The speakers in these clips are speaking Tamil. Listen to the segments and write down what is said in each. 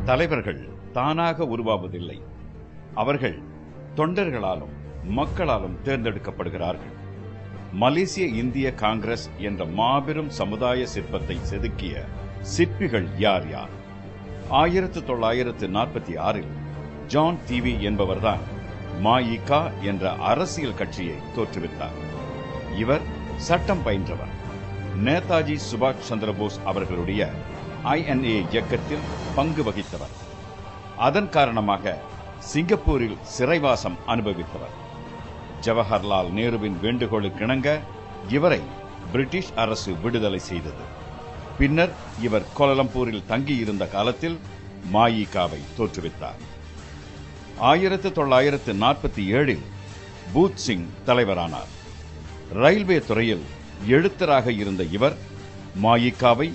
தலைவர்கள் தானாக உருவாவதில்லை. அவர்கள் தொண்டர்களாலும் மக்களாலும் தேர்ந்தெடுக்கப்படுகிறார்கள். மலேசிய இந்திய காங்கிரஸ் என்ற மாபெரும் சமுதாய சிற்பத்தை செதுக்கிய சிற்பிகள் யார் யார்? 1946 ஜான் டிவி என்பவர்தான் மாயிகா என்ற அரசியல் கட்சியை தோற்றுவித்தார். இவர் சட்டம் பயின்றவர். நேதாஜி சுபாஷ் சந்திரபோஸ் அவர்களுடைய INA இயக்கத்தில் பங்கு வகித்தவர். அதன் காரணமாக சிங்கப்பூரில் சிறைவாசம் அனுபவித்தவர். ஜவஹர்லால் நேருவின் வேண்டுகோளுக்கிணங்க இவரை பிரிட்டிஷ் அரசு விடுதலை செய்தது. பின்னர் இவர் கோலாலம்பூரில் தங்கியிருந்த காலத்தில் மாயிகாவை தோற்றுவித்தார். 1947 பூத் சிங் தலைவரானார். ரயில்வே துறையில் எழுத்தராக இருந்த இவர் மாயிகாவை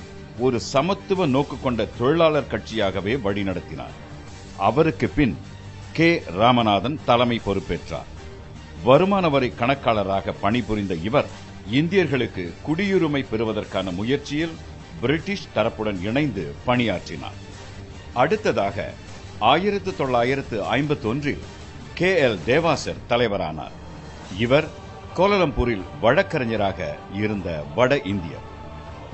ஒரு சமத்துவ நோக்கு கொண்ட தொழிலாளர் கட்சியாகவே வழிநடத்தினார். அவருக்கு பின் கே ராமநாதன் தலைமை பொறுப்பேற்றார். வருமான வரி கணக்காளராக பணிபுரிந்த இவர் இந்தியர்களுக்கு குடியுரிமை பெறுவதற்கான முயற்சியில் பிரிட்டிஷ் தரப்புடன் இணைந்து பணியாற்றினார். அடுத்ததாக 1951 KL தேவாசர் தலைவரானார். இவர் கோலாலம்பூரில் வழக்கறிஞராக இருந்த வட இந்தியர்.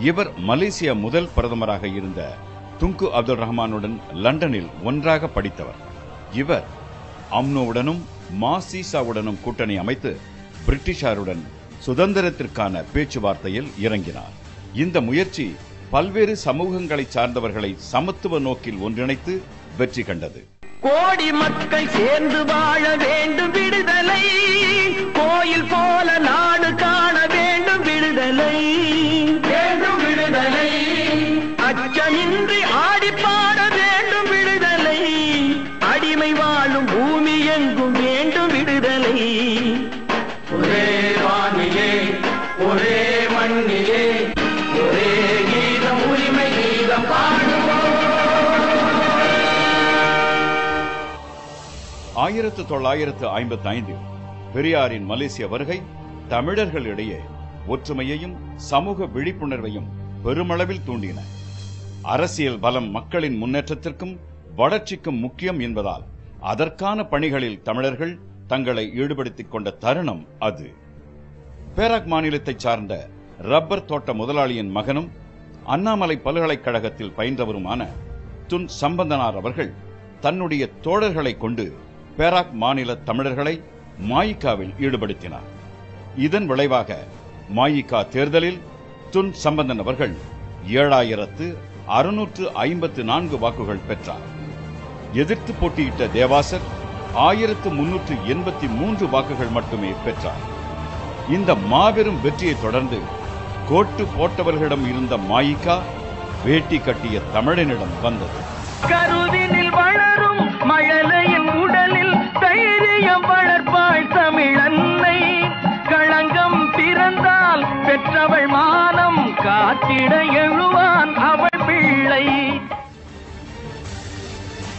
இவர் மலேசியா முதல் பிரதமராக இருந்த துங்கு அப்துல் ரஹ்மானுடன் லண்டனில் ஒன்றாக படித்தவர். இவர் அம்னோவுடனும் மாசீசாவுடனும் கூட்டணி அமைத்து பிரிட்டிஷாருடன் சுதந்திரத்திற்கான பேச்சுவார்த்தையில் இறங்கினார். இந்த முயற்சி பல்வேறு சமூகங்களை சார்ந்தவர்களை சமத்துவ நோக்கில் ஒன்றிணைத்து வெற்றி கண்டது. கோடி மக்கள் சேர்ந்து வாழ வேண்டும் விடுதலை, கோயில் போல நாடு காண வேண்டும் விடுதலை, வேண்டும் விடுதலை, அச்சமின்றி ஆடி பாட வேண்டும் விடுதலை, அடிமை வாழும் பூமி எங்கும் வேண்டும் விடுதலை. ஒரே வானிலே ஒரே மண்ணிலே ஒரே கீதம் உரிமை கீதம் பாடுவோம். 1955 பெரியாரின் மலேசிய வருகை தமிழர்களிடையே ஒற்றுமையையும் சமூக விழிப்புணர்வையும் பெருமளவில் தூண்டின. அரசியல் பலம் மக்களின் முன்னேற்றத்திற்கும் வளர்ச்சிக்கும் முக்கியம் என்பதால் அதற்கான பணிகளில் தமிழர்கள் தங்களை ஈடுபடுத்திக் கொண்ட தருணம் அது. பேராக் மாநிலத்தைச் சார்ந்த ரப்பர் தோட்ட முதலாளியின் மகனும் அண்ணாமலை பல்கலைக்கழகத்தில் பயின்றவருமான துன் சம்பந்தனார் அவர்கள் தன்னுடைய தோழர்களை கொண்டு பேராக் மாநில தமிழர்களை மாயிகாவில் ஈடுபடுத்தினார். இதன் விளைவாக மாயிகா தேர்தலில் துன் சம்பந்தன் அவர்கள் 7654 வாக்குகள் பெற்றார். எதிர்த்து போட்டியிட்ட தேவாசர் 1383 வாக்குகள் மட்டுமே பெற்றார். இந்த மாபெரும் வெற்றியை தொடர்ந்து கோட்டு போட்டவர்களிடம் இருந்த மாயிகா வேட்டி கட்டிய தமிழனிடம் வந்தது. கருவினில் வளரும் மழலையின் உடலில் தைரியம் வளர்ப்பாள் தமிழன்னை, களங்கம் பிறந்தால் பெற்றவள் மானம் காத்திட எழுவான் அவள் பிள்ளை.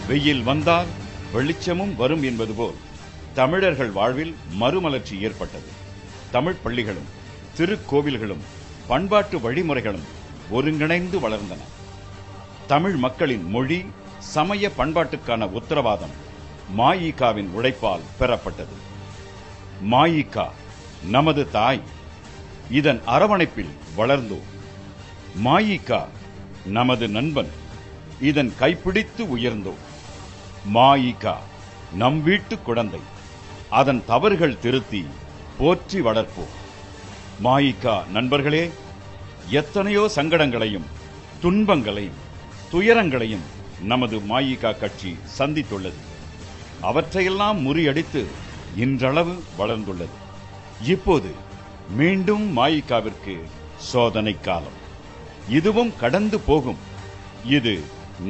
வெயில் வந்தால் வெளிச்சமும் வரும் என்பது போல் தமிழர்கள் வாழ்வில் மறுமலர்ச்சி ஏற்பட்டது. தமிழ் பள்ளிகளும் திருக்கோவில்களும் பண்பாட்டு வழிமுறைகளும் ஒருங்கிணைந்து வளர்ந்தன. தமிழ் மக்களின் மொழி சமய பண்பாட்டுக்கான உத்தரவாதம் மாயிகாவின் உழைப்பால் பெறப்பட்டது. மாயிகா நமது தாய், இதன் அரவணைப்பில் வளர்ந்தோம். மாயிகா நமது நண்பன், இதன் கைப்பிடித்து உயர்ந்தோம். மாயிகா நம் வீட்டு குழந்தை, அதன் தவறுகள் திருத்தி போற்றி வளர்ப்போம். மாயிகா நண்பர்களே, எத்தனையோ சங்கடங்களையும் துன்பங்களையும் துயரங்களையும் நமது மாயிகா கட்சி சந்தித்துள்ளது. அவற்றையெல்லாம் முறியடித்து இன்றளவு வளர்ந்துள்ளது. இப்போது மீண்டும் மாயிகாவிற்கு சோதனை காலம். இதுவும் கடந்து போகும். இது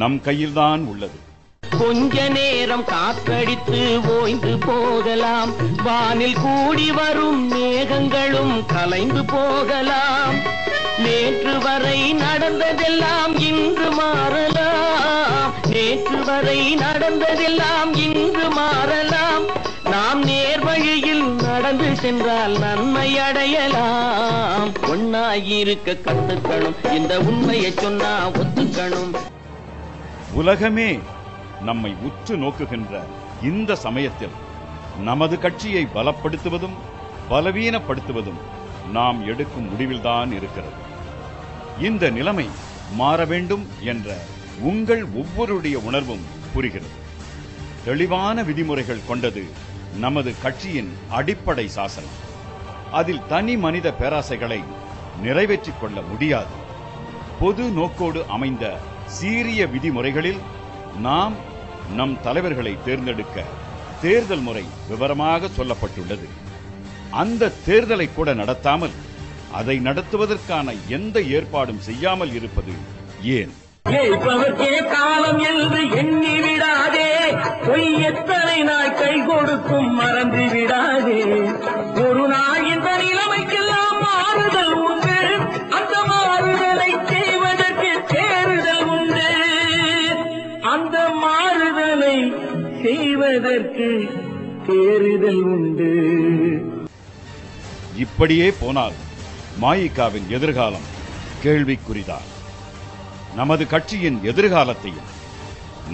நம் கையில்தான் உள்ளது. கொஞ்ச நேரம் காத்தடித்து ஓய்ந்து போகலாம், வானில் கூடி வரும் மேகங்களும் கலைந்து போகலாம். நேற்று வரை நடந்ததெல்லாம் இன்று மாறலாம், நேற்று வரை நடந்ததெல்லாம் இன்று மாறலாம். நாம் நேர்வழியில் நட நடந்து சென்றால் நன்மை அடையலாம். ஒன்னாயிருக்க கத்துக்கணும், இந்த உண்மையை சொன்னா ஒத்துக்கணும். உலகமே நம்மை உற்று நோக்குகின்ற இந்த சமயத்தில் நமது கட்சியை பலப்படுத்துவதும் பலவீனப்படுத்துவதும் நாம் எடுக்கும் முடிவில்தான் இருக்கிறது. இந்த நிலைமை மாற வேண்டும் என்ற உங்கள் ஒவ்வொருடைய உணர்வும் புரிகிறது. தெளிவான விதிமுறைகள் கொண்டது நமது கட்சியின் அடிப்படை சாசனம். அதில் தனி மனித பேராசைகளை நிறைவேற்றிக் கொள்ள முடியாது. பொது நோக்கோடு அமைந்த சீரிய விதிமுறைகளில் நாம் நம் தலைவர்களை தேர்ந்தெடுக்க தேர்தல் முறை விவரமாக சொல்லப்பட்டுள்ளது. அந்த தேர்தலை கூட நடத்தாமல் அதை நடத்துவதற்கான எந்த ஏற்பாடும் செய்யாமல் இருப்பது ஏன்? ஏற்பவர்க்கே காலம் என்று எண்ணி விடாதே, பொய் எத்தனை நாள் கை கொடுக்கும் மறந்து விடாதே. ஒரு நாள் இந்த நிலைமைக்கெல்லாம் மாறுதல் உண்டு, அந்த மாறுதலை செய்வதற்கு தேர்தல் உண்டு. அந்த மாறுதலை செய்வதற்கு தேர்தல் உண்டு. இப்படியே போனால் மாயிகாவின் எதிர்காலம் கேள்விக்குறிதான். நமது கட்சியின் எதிர்காலத்தையும்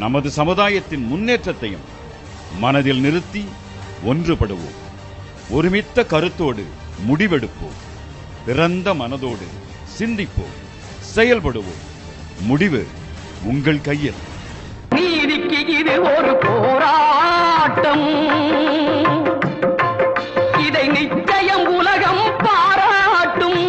நமது சமுதாயத்தின் முன்னேற்றத்தையும் மனதில் நிறுத்தி ஒன்றுபடுவோம். ஒருமித்த கருத்தோடு முடிவெடுப்போம். பிறந்த மனதோடு சிந்திப்போம், செயல்படுவோம். முடிவு உங்கள் கையில். நீதிக்கு இது ஒரு போராட்டம், இதை நிச்சயம் உலகம் பாராட்டும்.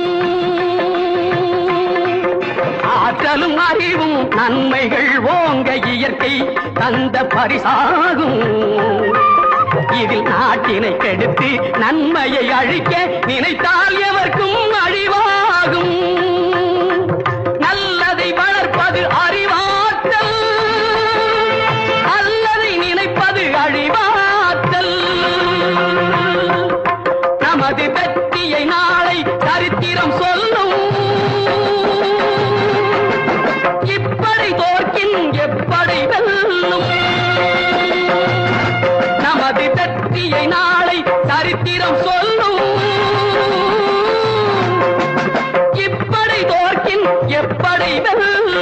ஆற்றலும் அறிவும் நன்மைகள் ஓங்க இயற்கை தந்த பரிசாகும். இதில் நாட்டினை கெடுத்து நன்மையை அழிக்க நினைத்தால் எவர்க்கும் அழிவாகும். நல்லதை வளர்ப்பது அறிவாற்றல், அல்லதை நினைப்பது அழிவாற்றல். நமது வெற்றியை நாளை சரித்திரம் சொல்லும். இப்படை தோற்கின் எப்படை வெல்லும். நமது வெற்றியை நாளை சரித்திரம் சொல்லும். இப்படை தோற்கின் எப்படை வெல்லும்.